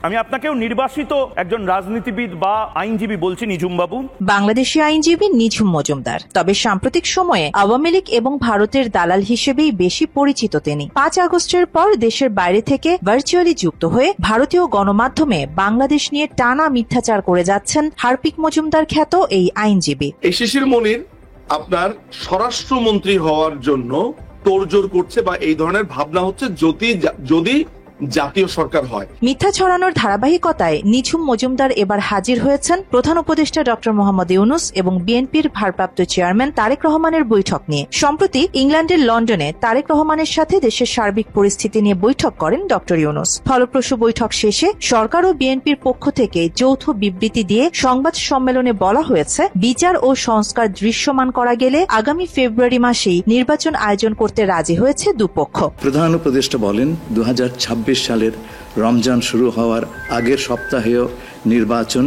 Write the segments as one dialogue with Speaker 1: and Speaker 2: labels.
Speaker 1: আমি আপনাকেও নির্বাসিত একজন রাজনীতিবিদ বা আইনজীবী বলছি নিঝুম বাবু।
Speaker 2: বাংলাদেশি আইনজীবী নিঝুম মজুমদার। তবে সাম্প্রতিক সময়ে আওয়ামী লীগ এবং ভারতের দালাল হিসেবেই বেশি পরিচিত তিনি। 5 আগস্টের পর দেশের বাইরে থেকে ভার্চুয়ালি যুক্ত হয়ে ভারতীয় গণমাধ্যমে বাংলাদেশ নিয়ে টানা মিথ্যাচার করে যাচ্ছেন হারপিক মজুমদার খ্যাত এই আইনজীবী।
Speaker 3: এই শিশির মনির আপনার স্বরাষ্ট্রমন্ত্রী হওয়ার জন্য তোড়জোড় করছে বা এই ধরনের ভাবনা হচ্ছে যদি জাতীয় সরকার হয়।
Speaker 2: মিথ্যা ছড়ানোর ধারাবাহিকতায় নিঝুম মজুমদার এবার হাজির হয়েছেন প্রধান উপদেষ্টা ডক্টর মোহাম্মদ ইউনূস এবং বিএনপির ভারপ্রাপ্ত চেয়ারম্যান তারেক রহমানের বৈঠক নিয়ে। সম্প্রতি ইংল্যান্ডের লন্ডনে তারেক রহমানের সাথে দেশের সার্বিক পরিস্থিতি নিয়ে বৈঠক করেন ডক্টর ইউনূস। ফলপ্রসূ বৈঠক শেষে সরকার ও বিএনপির পক্ষ থেকে যৌথ বিবৃতি দিয়ে সংবাদ সম্মেলনে বলা হয়েছে, বিচার ও সংস্কার দৃশ্যমান করা গেলে আগামী ফেব্রুয়ারি মাসেই নির্বাচন আয়োজন করতে রাজি হয়েছে দুপক্ষ।
Speaker 4: প্রধান উপদেষ্টা বলেন 2026 সালের রমজান শুরু হওয়ার আগের সপ্তাহেও নির্বাচন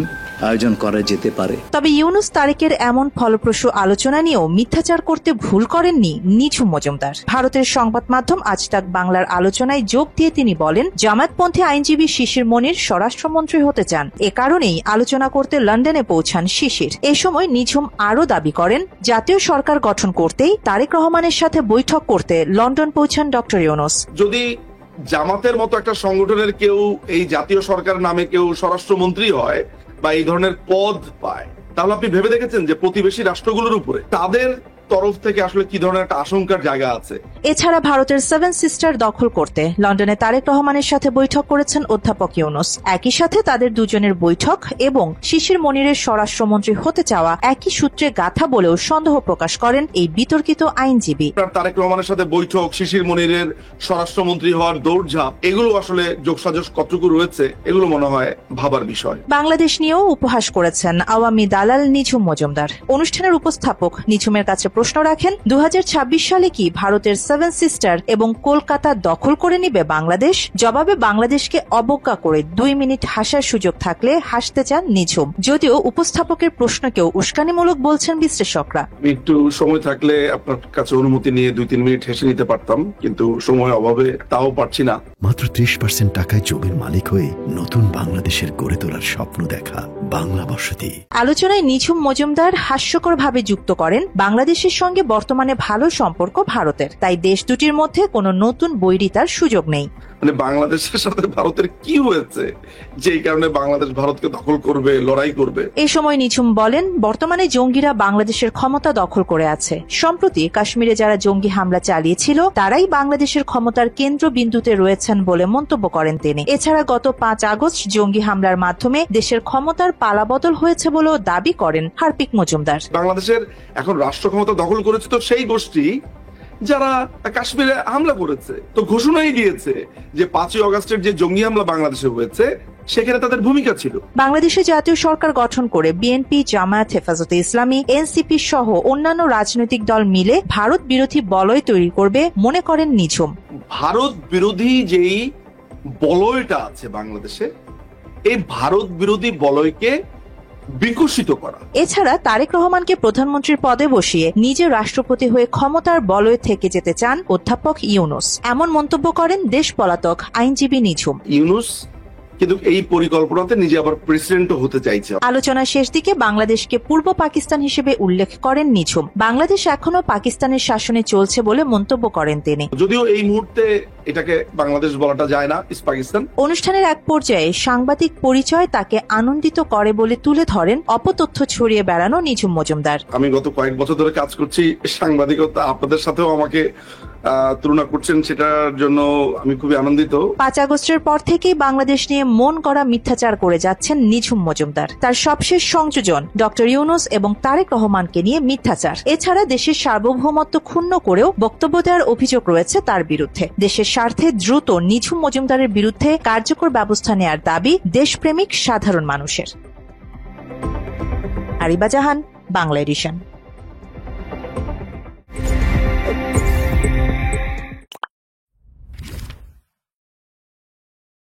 Speaker 4: আয়োজন করা যেতে পারে।
Speaker 2: তবে ইউনূস তারেকের এমন ফলপ্রসূ আলোচনা নিয়েও মিথ্যাচার করতে ভুল করেননি নিঝুম মজুমদার। ভারতের সংবাদ মাধ্যম আজতাক বাংলার আলোচনায় যোগ দিয়ে তিনি বলেন, জামায়াতপন্থী আইনজীবী শিশির মনির স্বরাষ্ট্রমন্ত্রী হতে চান, এ কারণেই আলোচনা করতে লন্ডনে পৌঁছান শিশির। এ সময় নিঝুম আরও দাবি করেন, জাতীয় সরকার গঠন করতেই তারেক রহমানের সাথে বৈঠক করতে লন্ডন পৌঁছান ডক্টর ইউনূস।
Speaker 3: যদি জামাতের মতো একটা সংগঠনের কেউ এই জাতীয় সরকার নামে কেউ স্বরাষ্ট্রমন্ত্রী হয় বা এই ধরনের পদ পায়, তাহলে আপনি ভেবে দেখেছেন যে প্রতিবেশী রাষ্ট্রগুলোর উপরে তাদের তরফ থেকে আসলে কি ধরনের একটা আশঙ্কার জায়গা আছে।
Speaker 2: এছাড়া ভারতের 7 সিস্টার দখল করতে লন্ডনে তারেক রহমানের সাথে বৈঠক করেছেন অধ্যাপক ইউনূস। একই সাথে তাদের দুজনের বৈঠক এবং শিশির মনিরের স্বরাষ্ট্রমন্ত্রী হতে চাওয়া একই সূত্রে গাথা বলেও সন্দেহ প্রকাশ করেন এই বিতর্কিত আইনজীবী।
Speaker 3: তারেক রহমানের সাথে বৈঠক, শিশির মনিরের স্বরাষ্ট্রমন্ত্রী হওয়ার দৌড়ঝাঁপ, এগুলো আসলে যোগসাজশ কতটুকু রয়েছে, এগুলো মনে হয় ভাবার বিষয়।
Speaker 2: বাংলাদেশ নিয়েও উপহাস করেছেন আওয়ামী দালাল নিঝুম মজুমদার। অনুষ্ঠানের উপস্থাপক নিঝুমের কাছে প্রশ্ন রাখেন, 2026 সালে কি ভারতের 7 সিস্টার এবং কলকাতা দখল করে নিবে বাংলাদেশ? জবাবে বাংলাদেশকে অবজ্ঞা করে 2 মিনিট হাসার সুযোগ থাকলে হাসতে চান নিঝুম। যদিও উপস্থাপকের প্রশ্নকেও উস্কানিমূলক বলছেন বিশ্লেষকরা।
Speaker 3: একটু সময় থাকলে আপনার কাছে অনুমতি নিয়ে 2-3 মিনিট হেসে নিতে পারতাম, কিন্তু সময় অভাবে তাও পারছি না।
Speaker 5: মাত্র 30% টাকায় জমির মালিক হয়ে নতুন বাংলাদেশের গড়ে তোলার স্বপ্ন দেখা বাংলা বসতি।
Speaker 2: আলোচনায় নিঝুম মজুমদার হাস্যকর ভাবে যুক্ত করেন, বাংলাদেশের সঙ্গে বর্তমানে ভালো সম্পর্ক ভারতের, তাই দেশ দুটির মধ্যে কোনো নতুন বৈরিতার সুযোগ নেই।
Speaker 3: মানে বাংলাদেশের সাথে ভারতের কি হয়েছে যে কারণে বাংলাদেশ ভারতকে দখল করবে, লড়াই করবে?
Speaker 2: এ সময় নিঝুম বলেন, বর্তমানে জঙ্গিরা বাংলাদেশের ক্ষমতা দখল করে আছে। সম্প্রতি কাশ্মীরে যারা জঙ্গি হামলা চালিয়েছিল তারাই বাংলাদেশের ক্ষমতার কেন্দ্রবিন্দুতে রয়েছেন বলে মন্তব্য করেন তিনি। এছাড়া গত 5 আগস্ট জঙ্গি হামলার মাধ্যমে দেশের ক্ষমতার পালাবদল হয়েছে বলেও দাবি করেন হারপিক মজুমদার।
Speaker 3: বাংলাদেশের এখন রাষ্ট্র ক্ষমতা দখল করেছে তো সেই গোষ্ঠী যারা কাশ্মীরে হামলা করেছে, তো ঘোষণাই দিয়েছে যে 5 আগস্টের যে জঙ্গি হামলা বাংলাদেশে হয়েছে সেখানে তাদের ভূমিকা ছিল।
Speaker 2: বাংলাদেশে জাতীয় সরকার গঠন করে বিএনপি, জামায়াত, হেফাজতে ইসলামী, এনসিপি সহ অন্যান্য রাজনৈতিক দল মিলে ভারত বিরোধী বলয় তৈরি করবে মনে করেন নিঝুম।
Speaker 3: ভারত বিরোধী যেই বলয়টা আছে বাংলাদেশে, এই ভারত বিরোধী বলয়কে বিকশিত করা।
Speaker 2: এছাড়া তারেক রহমানকে প্রধানমন্ত্রীর পদে বসিয়ে নিজে রাষ্ট্রপতি হয়ে ক্ষমতার বলয়ে থেকে যেতে চান অধ্যাপক ইউনূস। এমন মন্তব্য করেন দেশ পলাতক আইনজীবী নিঝুম।
Speaker 3: ইউনূস কিন্তু এই পরিকল্পনাতে নিজে আবার প্রেসিডেন্টও হতে চাইছে।
Speaker 2: আলোচনার শেষ দিকে বাংলাদেশকে পূর্ব পাকিস্তান হিসেবে উল্লেখ করেন নিঝুম। বাংলাদেশ এখনো পাকিস্তানের শাসনে চলছে বলে মন্তব্য করেন তিনি।
Speaker 3: যদিও এই মুহূর্তে এটাকে বাংলাদেশ বলাটা যায় না, ইস পাকিস্তান।
Speaker 2: অনুষ্ঠানের এক পর্যায়ে সাংবাদিক পরিচয় তাকে আনন্দিত করে বলে তুলে ধরেন অপতথ্য ছড়িয়ে বেড়ানো নিঝুম মজুমদার।
Speaker 3: আমি গত কয়েক বছর ধরে কাজ করছি সাংবাদিকতা, আপনাদের সাথেও আমাকে তুলনা করছেন, সেটার জন্য আমি খুবই আনন্দিত।
Speaker 2: 5 আগস্টের পর থেকেই বাংলাদেশ নিয়ে মন গড়া মিথ্যাচার করে যাচ্ছেন নিঝুম মজুমদার। তার সবশেষ সংযোজন ডক্টর ইউনূস এবং তারেক রহমানকে নিয়ে মিথ্যাচার। এছাড়া দেশের সার্বভৌমত্ব ক্ষুণ্ণ করেও বক্তব্য দেওয়ার অভিযোগ রয়েছে তার বিরুদ্ধে। দেশের স্বার্থে দ্রুত নিঝুম মজুমদারের বিরুদ্ধে কার্যকর ব্যবস্থা নেয়ার দাবি দেশপ্রেমিক সাধারণ মানুষের। আরিবা জাহান, বাংলা এডিশন।